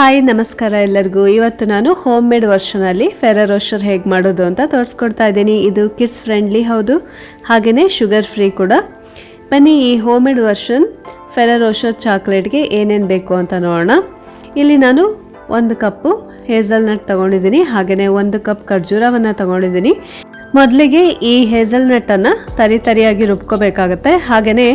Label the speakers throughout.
Speaker 1: Hi ನಮಸ್ಕಾರ ಎಲ್ಲರಿಗೂ. ಇವತ್ತು ನಾನು ಹೋಮ್ ಮೇಡ್ ವರ್ಷನಲ್ಲಿ ಫೆರೋ ರೋಸ್ಟರ್ ಹೇಗೆ ಮಾಡೋದು ಅಂತ ತೋರಿಸ್ಕೊಡ್ತಾ ಇದ್ದೀನಿ. ಇದು ಕಿಡ್ಸ್ ಫ್ರೆಂಡ್ಲಿ ಹೌದು, ಹಾಗೆಯೇ ಶುಗರ್ ಫ್ರೀ ಕೂಡ. ಬನ್ನಿ ಈ home made version Ferrero roster ಚಾಕ್ಲೇಟ್ಗೆ ಏನೇನು ಬೇಕು ಅಂತ ನೋಡೋಣ. ಇಲ್ಲಿ ನಾನು 1 ಕಪ್ಪು ಹೇಸಲ್ನಟ್ ತೊಗೊಂಡಿದ್ದೀನಿ, ಹಾಗೆಯೇ 1 ಕಪ್ ಖರ್ಜೂರವನ್ನು ತೊಗೊಂಡಿದ್ದೀನಿ. ಮೊದಲಿಗೆ ಈ ಹೇಸಲ್ನಟ್ಟನ್ನು ತರಿಯಾಗಿ ರುಬ್ಕೋಬೇಕಾಗತ್ತೆ. ಹಾಗೆಯೇ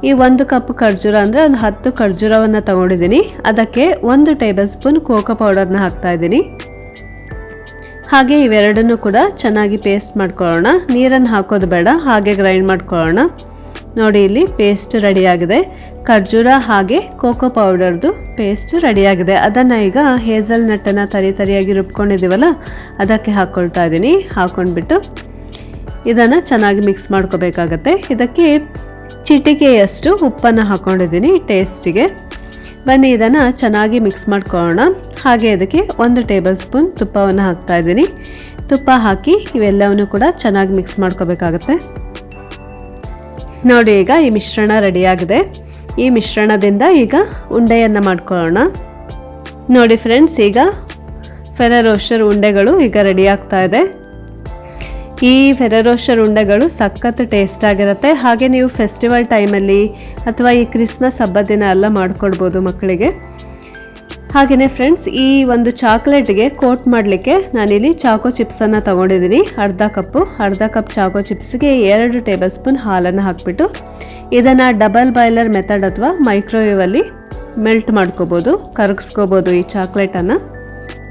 Speaker 1: ಈ 1 ಕಪ್ ಖರ್ಜೂರ ಅಂದರೆ ಒಂದು 10 ಖರ್ಜೂರವನ್ನು ತೊಗೊಂಡಿದ್ದೀನಿ. ಅದಕ್ಕೆ 1 ಟೇಬಲ್ ಸ್ಪೂನ್ ಕೋಕೋ ಪೌಡರ್ನ ಹಾಕ್ತಾ ಇದ್ದೀನಿ. ಹಾಗೆ ಇವೆರಡನ್ನೂ ಕೂಡ ಚೆನ್ನಾಗಿ ಪೇಸ್ಟ್ ಮಾಡ್ಕೊಳ್ಳೋಣ. ನೀರನ್ನು ಹಾಕೋದು ಬೇಡ, ಹಾಗೆ ಗ್ರೈಂಡ್ ಮಾಡ್ಕೊಳ್ಳೋಣ. ನೋಡಿ, ಇಲ್ಲಿ ಪೇಸ್ಟ್ ರೆಡಿಯಾಗಿದೆ. ಖರ್ಜೂರ ಹಾಗೆ ಕೋಕೋ ಪೌಡರ್ದು ಪೇಸ್ಟ್ ರೆಡಿಯಾಗಿದೆ. ಅದನ್ನು ಈಗ ಹೇಸಲ್ನಟ್ಟನ್ನು ತರಿಯಾಗಿ ರುಬ್ಕೊಂಡಿದ್ದೀವಲ್ಲ ಅದಕ್ಕೆ ಹಾಕ್ಕೊಳ್ತಾ ಇದ್ದೀನಿ. ಹಾಕ್ಕೊಂಡ್ಬಿಟ್ಟು ಇದನ್ನು ಚೆನ್ನಾಗಿ ಮಿಕ್ಸ್ ಮಾಡ್ಕೋಬೇಕಾಗತ್ತೆ. ಇದಕ್ಕೆ ಚಿಟಿಕೆಯಷ್ಟು ಉಪ್ಪನ್ನು ಹಾಕ್ಕೊಂಡಿದ್ದೀನಿ ಟೇಸ್ಟಿಗೆ. ಬನ್ನಿ ಇದನ್ನು ಚೆನ್ನಾಗಿ ಮಿಕ್ಸ್ ಮಾಡ್ಕೊಳ್ಳೋಣ. ಹಾಗೆ ಅದಕ್ಕೆ 1 ಟೇಬಲ್ ಸ್ಪೂನ್ ತುಪ್ಪವನ್ನು ಹಾಕ್ತಾ ಇದ್ದೀನಿ. ತುಪ್ಪ ಹಾಕಿ ಇವೆಲ್ಲವನ್ನು ಕೂಡ ಚೆನ್ನಾಗಿ ಮಿಕ್ಸ್ ಮಾಡ್ಕೋಬೇಕಾಗತ್ತೆ. ನೋಡಿ, ಈಗ ಈ ಮಿಶ್ರಣ ರೆಡಿಯಾಗಿದೆ. ಈ ಮಿಶ್ರಣದಿಂದ ಈಗ ಉಂಡೆಯನ್ನು ಮಾಡ್ಕೊಳ್ಳೋಣ. ನೋಡಿ ಫ್ರೆಂಡ್ಸ್, ಈಗ ಫೆರೋ ರೋಸ್ಟರ್ ಉಂಡೆಗಳು ಈಗ ರೆಡಿ ಆಗ್ತಾ ಇದೆ. ಈ ಫೆರೋ ರೋಸ್ಟರ್ ಉಂಡೆಗಳು ಸಖತ್ ಟೇಸ್ಟ್ ಆಗಿರುತ್ತೆ. ಹಾಗೆ ನೀವು ಫೆಸ್ಟಿವಲ್ ಟೈಮಲ್ಲಿ ಅಥವಾ ಈ ಕ್ರಿಸ್ಮಸ್ ಹಬ್ಬದ ದಿನ ಎಲ್ಲ ಮಾಡಿಕೊಡ್ಬೋದು ಮಕ್ಕಳಿಗೆ. ಹಾಗೆಯೇ ಫ್ರೆಂಡ್ಸ್, ಈ ಒಂದು ಚಾಕ್ಲೇಟ್ಗೆ ಕೋಟ್ ಮಾಡಲಿಕ್ಕೆ ನಾನಿಲ್ಲಿ ಚಾಕೋ ಚಿಪ್ಸನ್ನು ತೊಗೊಂಡಿದ್ದೀನಿ. ಅರ್ಧ ಕಪ್ ಚಾಕೋ ಚಿಪ್ಸ್ಗೆ 2 ಟೇಬಲ್ ಸ್ಪೂನ್ ಹಾಲನ್ನು ಹಾಕಿಬಿಟ್ಟು ಇದನ್ನು ಡಬಲ್ ಬಾಯ್ಲರ್ ಮೆಥಡ್ ಅಥವಾ ಮೈಕ್ರೋವೇವಲ್ಲಿ ಮೆಲ್ಟ್ ಮಾಡ್ಕೋಬೋದು, ಕರಗಿಸ್ಕೋಬೋದು ಈ ಚಾಕ್ಲೇಟನ್ನು.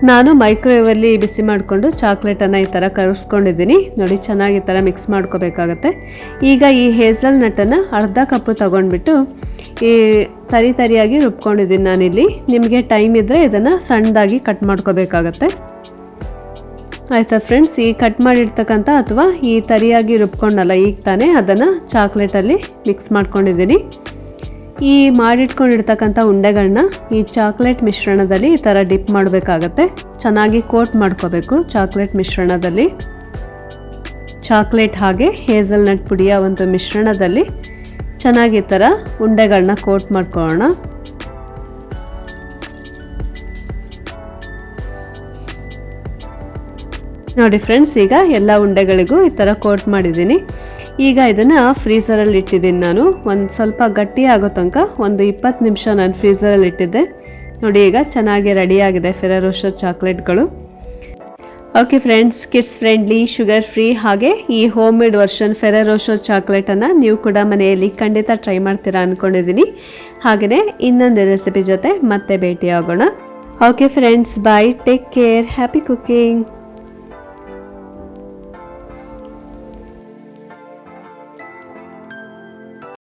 Speaker 1: ನಾನು ಮೈಕ್ರೋವೇವಲ್ಲಿ ಬಿಸಿ ಮಾಡಿಕೊಂಡು ಚಾಕ್ಲೇಟನ್ನು ಈ ಥರ ಕರಗಿಸ್ಕೊಂಡಿದ್ದೀನಿ. ನೋಡಿ, ಚೆನ್ನಾಗಿ ಈ ಥರ ಮಿಕ್ಸ್ ಮಾಡ್ಕೋಬೇಕಾಗತ್ತೆ. ಈಗ ಈ ಹೇಸಲ್ನಟ್ಟನ್ನು ಅರ್ಧ ಕಪ್ಪು ತೊಗೊಂಡ್ಬಿಟ್ಟು ಈ ತರಿಯಾಗಿ ರುಬ್ಕೊಂಡಿದ್ದೀನಿ ನಾನಿಲ್ಲಿ. ನಿಮಗೆ ಟೈಮ್ ಇದ್ದರೆ ಇದನ್ನು ಸಣ್ಣದಾಗಿ ಕಟ್ ಮಾಡ್ಕೋಬೇಕಾಗತ್ತೆ. ಆಯಿತಾ ಫ್ರೆಂಡ್ಸ್, ಈ ಕಟ್ ಮಾಡಿರ್ತಕ್ಕಂಥ ಅಥವಾ ಈ ತರಿಯಾಗಿ ರುಬ್ಕೊಂಡಲ್ಲ ಈಗ ತಾನೇ ಅದನ್ನು ಚಾಕ್ಲೇಟಲ್ಲಿ ಮಿಕ್ಸ್ ಮಾಡ್ಕೊಂಡಿದ್ದೀನಿ. ಈ ಮಾಡಿಟ್ಕೊಂಡಿರ್ತಕ್ಕಂಥ ಉಂಡೆಗಳನ್ನ ಈ ಚಾಕ್ಲೇಟ್ ಮಿಶ್ರಣದಲ್ಲಿ ಈ ಥರ ಡಿಪ್ ಮಾಡಬೇಕಾಗತ್ತೆ. ಚೆನ್ನಾಗಿ ಕೋಟ್ ಮಾಡ್ಕೋಬೇಕು ಚಾಕ್ಲೇಟ್ ಮಿಶ್ರಣದಲ್ಲಿ. ಚಾಕ್ಲೇಟ್ ಹಾಗೆ ಹೇಸಲ್ನಟ್ ಪುಡಿಯ ಒಂದು ಮಿಶ್ರಣದಲ್ಲಿ ಚೆನ್ನಾಗಿ ಈ ಥರ ಉಂಡೆಗಳನ್ನ ಕೋಟ್ ಮಾಡ್ಕೊಳ್ಳೋಣ. ನೋಡಿ ಫ್ರೆಂಡ್ಸ್, ಈಗ ಎಲ್ಲ ಉಂಡೆಗಳಿಗೂ ಈ ಥರ ಕೋಟ್ ಮಾಡಿದ್ದೀನಿ. ಈಗ ಇದನ್ನು ಫ್ರೀಸರಲ್ಲಿ ಇಟ್ಟಿದ್ದೀನಿ ನಾನು. ಒಂದು ಸ್ವಲ್ಪ ಗಟ್ಟಿ ಆಗೋ ತನಕ ಒಂದು 20 ನಿಮಿಷ ನಾನು ಫ್ರೀಸರಲ್ಲಿ ಇಟ್ಟಿದ್ದೆ. ನೋಡಿ, ಈಗ ಚೆನ್ನಾಗಿ ರೆಡಿಯಾಗಿದೆ ಫೆರೋ ರೋಸ್ಟರ್ ಚಾಕ್ಲೇಟ್ಗಳು. Okay friends, kids friendly, sugar free ಹಾಗೆ ಈ home made version Ferrero Rocher ಚಾಕ್ಲೇಟನ್ನು ನೀವು ಕೂಡ ಮನೆಯಲ್ಲಿ ಖಂಡಿತ ಟ್ರೈ ಮಾಡ್ತೀರಾ ಅಂದ್ಕೊಂಡಿದ್ದೀನಿ. ಹಾಗೆಯೇ ಇನ್ನೊಂದು ರೆಸಿಪಿ ಜೊತೆ ಮತ್ತೆ ಭೇಟಿಯಾಗೋಣ. ಓಕೆ ಫ್ರೆಂಡ್ಸ್, ಬಾಯ್, ಟೇಕ್ ಕೇರ್, ಹ್ಯಾಪಿ ಕುಕಿಂಗ್.